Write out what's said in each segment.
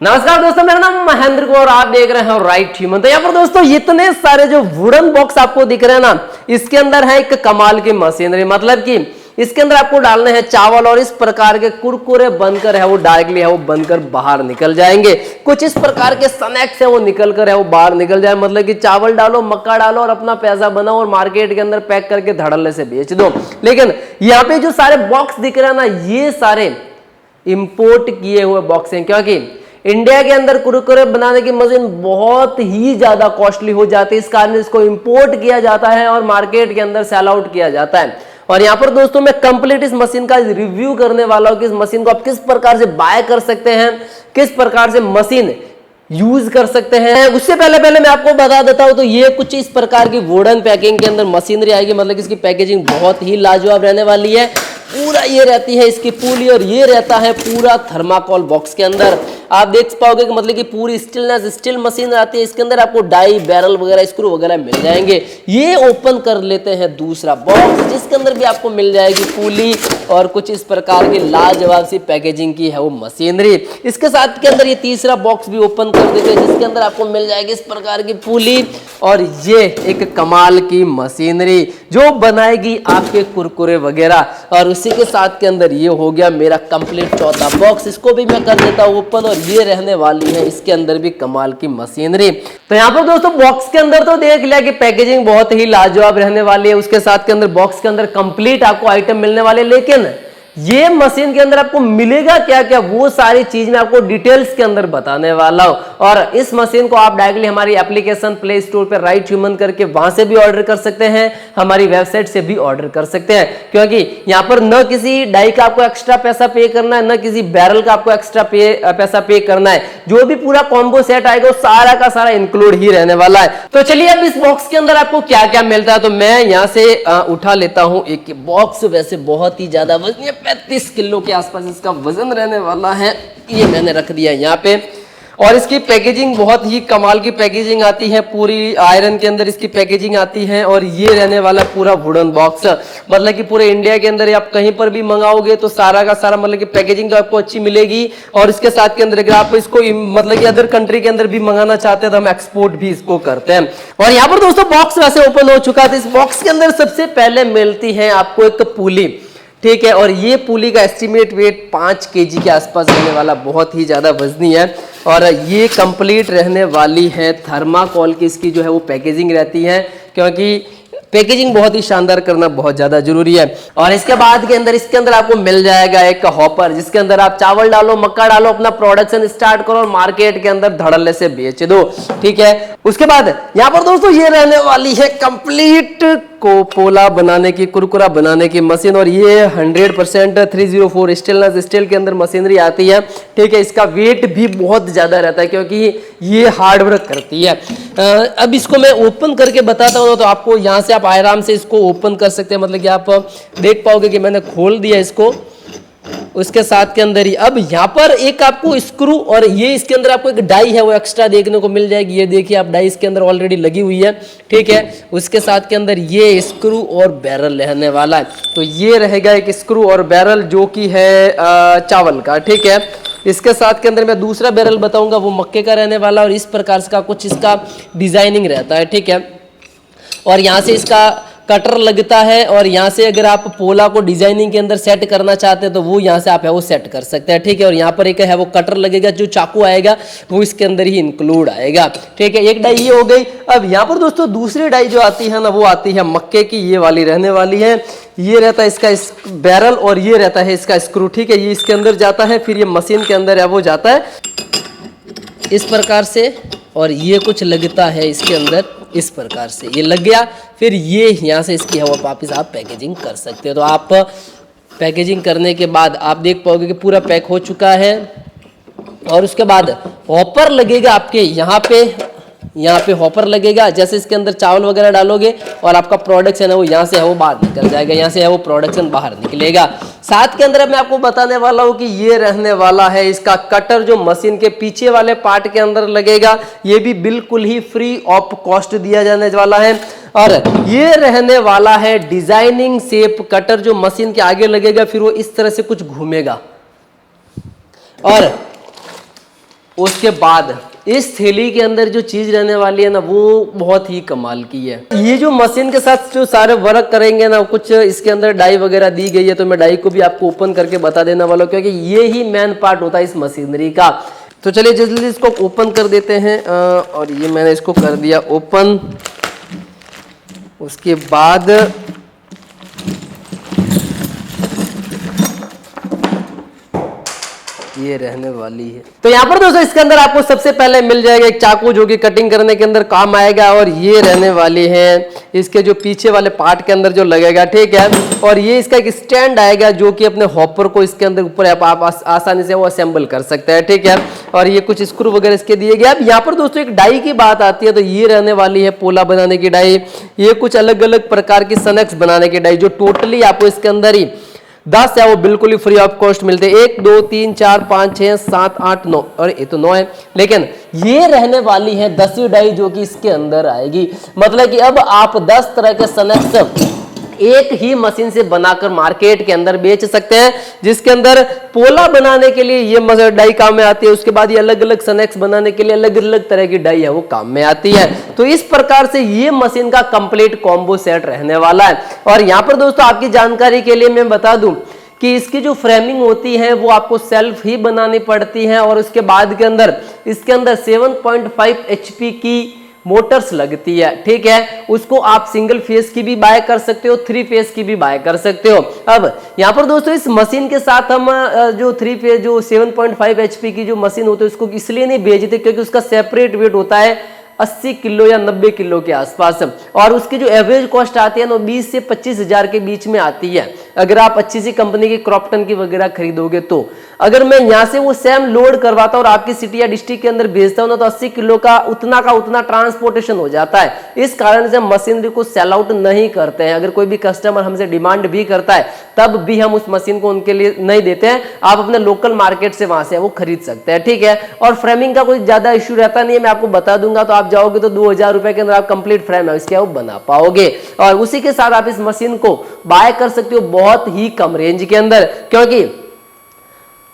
नमस्कार दोस्तों, मेरा नाम महेंद्र को और आप देख रहे हैं राइट ह्यूमन। तो यहाँ पर दोस्तों इतने सारे जो वुडन बॉक्स आपको दिख रहे हैं ना, इसके अंदर है एक कमाल की मशीनरी। मतलब कि इसके अंदर आपको डालने हैं चावल और इस प्रकार के कुरकुरे बनकर है वो डायरेक्टली है वो बनकर बाहर निकल जाएंगे। कुछ इस प्रकार के स्नैक्स है वो निकल कर है वो बाहर निकल जाए। मतलब कि चावल डालो, मक्का डालो और अपना पैसा बनाओ और मार्केट के अंदर पैक करके धड़ल्ले से बेच दो। लेकिन यहाँ पे जो सारे बॉक्स दिख रहे हैं ना, ये सारे इंपोर्ट किए हुए बॉक्स हैं, क्योंकि इंडिया के अंदर कुरकुरे बनाने की मशीन बहुत ही ज्यादा कॉस्टली हो जाती है। इस कारण इसको इंपोर्ट किया जाता है और मार्केट के अंदर सेल आउट किया जाता है। और यहाँ पर दोस्तों मैं कंप्लीट इस मशीन का रिव्यू करने वाला हूं कि इस मशीन को आप किस प्रकार से बाय कर सकते हैं, किस प्रकार से मशीन यूज कर सकते हैं। उससे पहले मैं आपको बता देता हूं, तो ये कुछ इस प्रकार की वुडन पैकिंग के अंदर मशीनरी आएगी। मतलब कि इसकी पैकेजिंग बहुत ही लाजवाब रहने वाली है। पूरा ये रहती है इसकी पुली और ये रहता है पूरा थर्माकोल बॉक्स के अंदर। आप देख पाओगे कि मतलब कि पूरी स्टील मशीन आती है। इसके अंदर आपको डाई, बैरल वगैरह, स्क्रू वगैरह मिल जाएंगे। ये ओपन कर लेते हैं दूसरा बॉक्स, जिसके अंदर भी आपको मिल जाएगी पुली और कुछ इस प्रकार की लाजवाब सी पैकेजिंग की है वो मशीनरी। इसके साथ के अंदर ये तीसरा बॉक्स भी ओपन कर देते हैं, जिसके अंदर आपको मिल जाएगी इस प्रकार की पुली और ये एक कमाल की मशीनरी जो बनाएगी आपके कुरकुरे वगैरह। और उसी के साथ के अंदर ये हो गया मेरा कंप्लीट चौथा बॉक्स। इसको भी मैं कर देता हूं ओपन और ये रहने वाली है इसके अंदर भी कमाल की मशीनरी। तो यहाँ पर दोस्तों बॉक्स के अंदर तो देख लिया कि पैकेजिंग बहुत ही लाजवाब रहने वाली है। उसके साथ के अंदर बॉक्स के अंदर कंप्लीट आपको आइटम मिलने वाले, लेकिन ये मशीन के अंदर आपको मिलेगा क्या क्या, वो सारी चीज मैं आपको डिटेल्स के अंदर बताने वाला हूं। और इस मशीन को आप डायरेक्टली हमारी एप्लीकेशन प्ले स्टोर पे राइट ह्यूमन करके वहां से भी ऑर्डर कर सकते हैं, हमारी वेबसाइट से भी ऑर्डर कर सकते हैं। क्योंकि यहाँ पर न किसी डाई का आपको एक्स्ट्रा पैसा पे करना है, न किसी बैरल का आपको एक्स्ट्रा पैसा पे करना है। जो भी पूरा कॉम्बो सेट आएगा वो सारा का सारा इंक्लूड ही रहने वाला है। तो चलिए अब इस बॉक्स के अंदर आपको क्या क्या मिलता है, तो मैं यहाँ से उठा लेता हूँ एक बॉक्स। वैसे बहुत ही ज्यादा वजन, 35 किलो के आसपास इसका वजन रहने वाला है। ये मैंने रख दिया यहाँ पे। और इसकी पैकेजिंग बहुत ही कमाल की पैकेजिंग आती है, पूरी आयरन के अंदर इसकी पैकेजिंग आती है। और ये रहने वाला पूरा वुडन बॉक्स। मतलब कि पूरे इंडिया के अंदर आप कहीं पर भी मंगाओगे तो सारा का सारा मतलब कि पैकेजिंग तो आपको अच्छी मिलेगी। और इसके साथ के अंदर अगर आप इसको मतलब कि अदर कंट्री के अंदर भी मंगाना चाहते हैं तो हम एक्सपोर्ट भी इसको करते हैं। और यहाँ पर दोस्तों बॉक्स वैसे ओपन हो चुका था। इस बॉक्स के अंदर सबसे पहले मिलती है आपको एक पुली, ठीक है। और ये पुली का एस्टिमेट वेट 5 केजी के आसपास रहने वाला, बहुत ही ज्यादा वजनी है। और ये कंप्लीट रहने वाली है थर्माकोल की, इसकी जो है वो पैकेजिंग रहती है, क्योंकि पैकेजिंग बहुत ही शानदार करना बहुत ज्यादा जरूरी है। और इसके बाद के अंदर इसके अंदर आपको मिल जाएगा एक हॉपर, जिसके अंदर आप चावल डालो, मक्का डालो, अपना प्रोडक्शन स्टार्ट करो और मार्केट के अंदर धड़ल्ले से बेच दो, ठीक है। उसके बाद यहाँ पर दोस्तों ये रहने वाली है कंप्लीट कोपोला बनाने की, कुरकुरा बनाने की मशीन। और ये 100% 304 स्टेनलेस स्टील के अंदर मशीनरी आती है, ठीक है। इसका वेट भी बहुत ज्यादा रहता है क्योंकि ये हार्ड वर्क करती है। अब इसको मैं ओपन करके बताता हूँ, तो आपको यहाँ से आप आराम से इसको ओपन कर सकते हैं। मतलब कि आप देख पाओगे कि मैंने खोल दिया इसको। उसके साथ के अंदर ही अब यहाँ पर एक आपको स्क्रू और ये इसके अंदर आपको एक डाई है वो एक्स्ट्रा देखने को मिल जाएगी। ये देखिए आप, डाई इसके अंदर ऑलरेडी लगी हुई है, ठीक है। उसके साथ के अंदर ये स्क्रू और बैरल रहने वाला है। तो ये रहेगा एक स्क्रू और बैरल जो कि है चावल का, ठीक है। इसके साथ के अंदर मैं दूसरा बैरल बताऊंगा, वो मक्के का रहने वाला और इस प्रकार का कुछ इसका डिजाइनिंग रहता है, ठीक है। और यहाँ से इसका कटर लगता है और यहाँ से अगर आप पोला को डिजाइनिंग के अंदर सेट करना चाहते हैं तो वो यहाँ से आप है वो सेट कर सकते हैं, ठीक है। और यहाँ पर एक है वो कटर लगेगा, जो चाकू आएगा वो इसके अंदर ही इंक्लूड आएगा, ठीक है। एक डाई ये हो गई। अब यहाँ पर दोस्तों दूसरी डाई जो आती है ना, वो आती है मक्के की, ये वाली रहने वाली है। ये रहता है इसका बैरल और ये रहता है इसका स्क्रू, ठीक है। ये इसके अंदर जाता है, फिर ये मशीन के अंदर है वो जाता है इस प्रकार से। और ये कुछ लगता है इसके अंदर इस प्रकार से, ये लग गया। फिर ये यहाँ से इसकी हवा वापिस आप पैकेजिंग कर सकते हो। तो आप पैकेजिंग करने के बाद आप देख पाओगे कि पूरा पैक हो चुका है। और उसके बाद हॉपर लगेगा आपके यहाँ पे हॉपर लगेगा। जैसे इसके अंदर चावल वगैरह डालोगे और आपका प्रोडक्शन है वो यहाँ से है वो बाहर निकल जाएगा, यहाँ से है वो प्रोडक्शन बाहर निकलेगा। साथ के अंदर मैं आपको बताने वाला हूँ कि ये रहने वाला है इसका कटर, जो मशीन के पीछे वाले पार्ट के अंदर लगेगा। ये भी बिल्कुल ही फ्री ऑफ कॉस्ट दिया जाने वाला है। और ये रहने वाला है डिजाइनिंग शेप कटर, जो मशीन के आगे लगेगा, फिर वो इस तरह से कुछ घूमेगा। और उसके बाद इस थैली के अंदर जो चीज रहने वाली है ना वो बहुत ही कमाल की है। ये जो मशीन के साथ जो सारे वर्क करेंगे ना, कुछ इसके अंदर डाई वगैरह दी गई है, तो मैं डाई को भी आपको ओपन करके बता देने वाला हूँ, क्योंकि ये ही मेन पार्ट होता है इस मशीनरी का। तो चलिए जल्दी इसको ओपन कर देते हैं। और ये मैंने इसको कर दिया ओपन। उसके बाद ये रहने वाली है। तो यहाँ पर दोस्तों इसके अंदर आपको सबसे पहले मिल जाएगा एक चाकू, जो कि कटिंग करने के अंदर काम आएगा। और ये रहने वाली है इसके जो पीछे वाले पार्ट के अंदर जो लगेगा, ठीक है। और ये इसका एक स्टैंड आएगा, जो कि अपने हॉपर को इसके अंदर ऊपर आप आसानी से वो असेंबल कर सकते हैं, ठीक है। और ये कुछ स्क्रू वगैरह इसके दिए गए। अब यहाँ पर दोस्तों एक डाई की बात आती है, तो ये रहने वाली है पोला बनाने की डाई। ये कुछ अलग अलग प्रकार की सनेक्स बनाने की डाई, जो टोटली आपको इसके अंदर ही 10 है वो बिल्कुल ही फ्री ऑफ कॉस्ट मिलते हैं। 1 2 3 4 5 6 7 8 9, और ये तो 9 है, लेकिन ये रहने वाली है 10वीं डाई जो कि इसके अंदर आएगी। मतलब कि अब आप 10 तरह के सनेक्स एक ही मशीन से बनाकर मार्केट के अंदर बेच सकते हैं, जिसके अंदर पोला बनाने के लिए ये डाई काम में आती है। उसके बाद ये अलग अलग स्नैक्स बनाने के लिए अलग अलग तरह की डाई है वो काम में आती है। तो इस प्रकार से ये मशीन का कंप्लीट कॉम्बो सेट रहने वाला है। और यहाँ पर दोस्तों आपकी जानकारी के लिए मैं बता दूं कि इसकी जो फ्रेमिंग होती है वो आपको सेल्फ ही बनानी पड़ती है। और उसके बाद के अंदर इसके अंदर 7.5 HP की मोटर्स लगती है, ठीक है। उसको आप सिंगल फेस की भी बाय कर सकते हो, 3 फेस की भी बाय कर सकते हो। अब यहाँ पर दोस्तों इस मशीन के साथ हम जो 3 फेस जो 7.5 HP की जो मशीन होती है उसको इसलिए नहीं भेजते क्योंकि उसका सेपरेट वेट होता है 80 किलो या 90 किलो के आसपास। और उसकी जो एवरेज कॉस्ट आती है ना 20 से 25 हजार के बीच में आती है, अगर आप अच्छी सी कंपनी की क्रॉम्पटन की वगैरह खरीदोगे तो। अगर मैं यहाँ से वो सेम लोड करवाता हूँ और आपकी सिटी या डिस्ट्रिक्ट के अंदर भेजता हूँ ना, तो 80 किलो का उतना ट्रांसपोर्टेशन हो जाता है। इस कारण से हम मशीनरी को सेल आउट नहीं करते हैं। अगर कोई भी कस्टमर हमसे डिमांड भी करता है तब भी हम उस मशीन को उनके लिए नहीं देते हैं। आप अपने लोकल मार्केट से वहां से वो खरीद सकते हैं, ठीक है। और फ्रेमिंग का कोई ज्यादा इश्यू रहता नहीं है, मैं आपको बता दूंगा। तो आप जाओगे तो 2000 रुपए के अंदर आप कंप्लीट फ्रेम है इसके आप बना पाओगे। और उसी के साथ आप इस मशीन को बाय कर सकते हो बहुत ही कम रेंज के अंदर, क्योंकि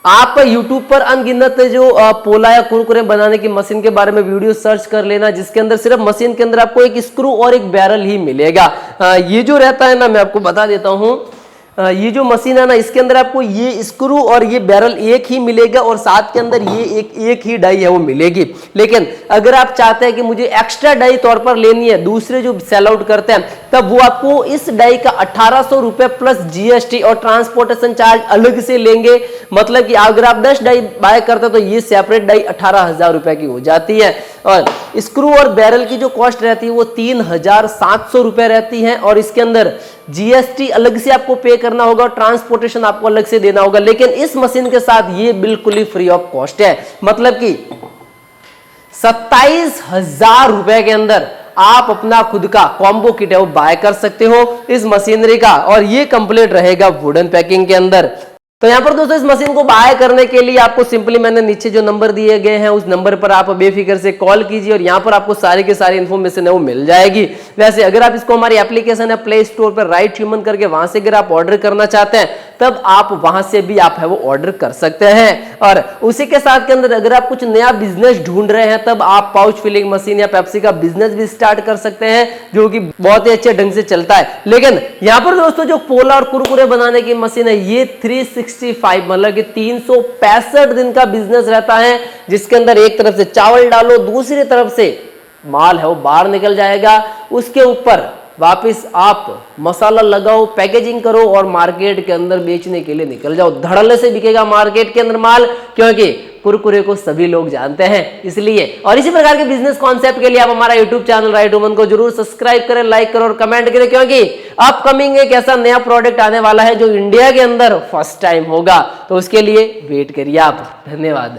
आप YouTube पर अनगिनत जो पोला या कुरकुरे बनाने की मशीन के बारे में वीडियो सर्च कर लेना, जिसके अंदर सिर्फ मशीन के अंदर आपको एक स्क्रू और एक बैरल ही मिलेगा। ये जो रहता है ना, मैं आपको बता देता हूं, ये जो मशीन है ना इसके अंदर आपको ये स्क्रू और ये बैरल एक ही मिलेगा और साथ के अंदर ये एक ही डाई है वो मिलेगी। लेकिन अगर आप चाहते हैं कि मुझे एक्स्ट्रा डाई तौर पर लेनी है, दूसरे जो सेल आउट करते हैं, तब वो आपको इस डाई का 1800 रुपए प्लस GST और ट्रांसपोर्टेशन चार्ज अलग से लेंगे। मतलब कि अगर आप 10 डाई बाय करते हैं तो ये सेपरेट डाई 18,000 रुपए की हो जाती है। और स्क्रू और बैरल की जो कॉस्ट रहती है वो 3,700 रुपए रहती है। और इसके अंदर GST अलग से आपको पे करना होगा और ट्रांसपोर्टेशन आपको अलग से देना होगा। लेकिन इस मशीन के साथ ये बिल्कुल ही फ्री ऑफ कॉस्ट है। मतलब कि 27,000 रुपए के अंदर आप अपना खुद का कॉम्बो किट है वो बाय कर सकते हो इस मशीनरी का। और ये कंप्लीट रहेगा वुडन पैकिंग के अंदर। तो यहाँ पर दोस्तों इस मशीन को बाय करने के लिए आपको सिंपली मैंने नीचे जो नंबर दिए गए हैं उस नंबर पर आप बेफिक्र से कॉल कीजिए और यहाँ पर आपको सारी की सारी इन्फॉर्मेशन है वो मिल जाएगी। वैसे अगर आप इसको हमारी एप्लीकेशन है प्ले स्टोर पर राइट ह्यूमन करके वहां से अगर आप ऑर्डर करना चाहते हैं तब आप वहां से भी आप है वो ऑर्डर कर सकते हैं। और उसी के साथ के अंदर अगर आप कुछ नया बिजनेस ढूंढ रहे हैं तब आप पाउच फिलिंग मशीन या पेप्सी का बिजनेस भी स्टार्ट कर सकते हैं, जो कि बहुत ही अच्छे ढंग से चलता है। लेकिन यहाँ पर दोस्तों जो पोला और कुरकुरे बनाने की मशीन है ये 365 मतलब कि 365 दिन का बिजनेस रहता है, जिसके अंदर एक तरफ से चावल डालो, दूसरी तरफ से माल है वो बाहर निकल जाएगा, उसके ऊपर वापस आप मसाला लगाओ, पैकेजिंग करो और मार्केट के अंदर बेचने के लिए निकल जाओ। धड़ल्ले से बिकेगा मार्केट के अंदर माल, क्योंकि कुरकुरे को सभी लोग जानते हैं इसलिए। और इसी प्रकार के बिजनेस कॉन्सेप्ट के लिए आप हमारा यूट्यूब चैनल राइट वुमन को जरूर सब्सक्राइब करें, लाइक करें और कमेंट करें, क्योंकि अपकमिंग एक ऐसा नया प्रोडक्ट आने वाला है जो इंडिया के अंदर फर्स्ट टाइम होगा। तो उसके लिए वेट करिए आप। धन्यवाद।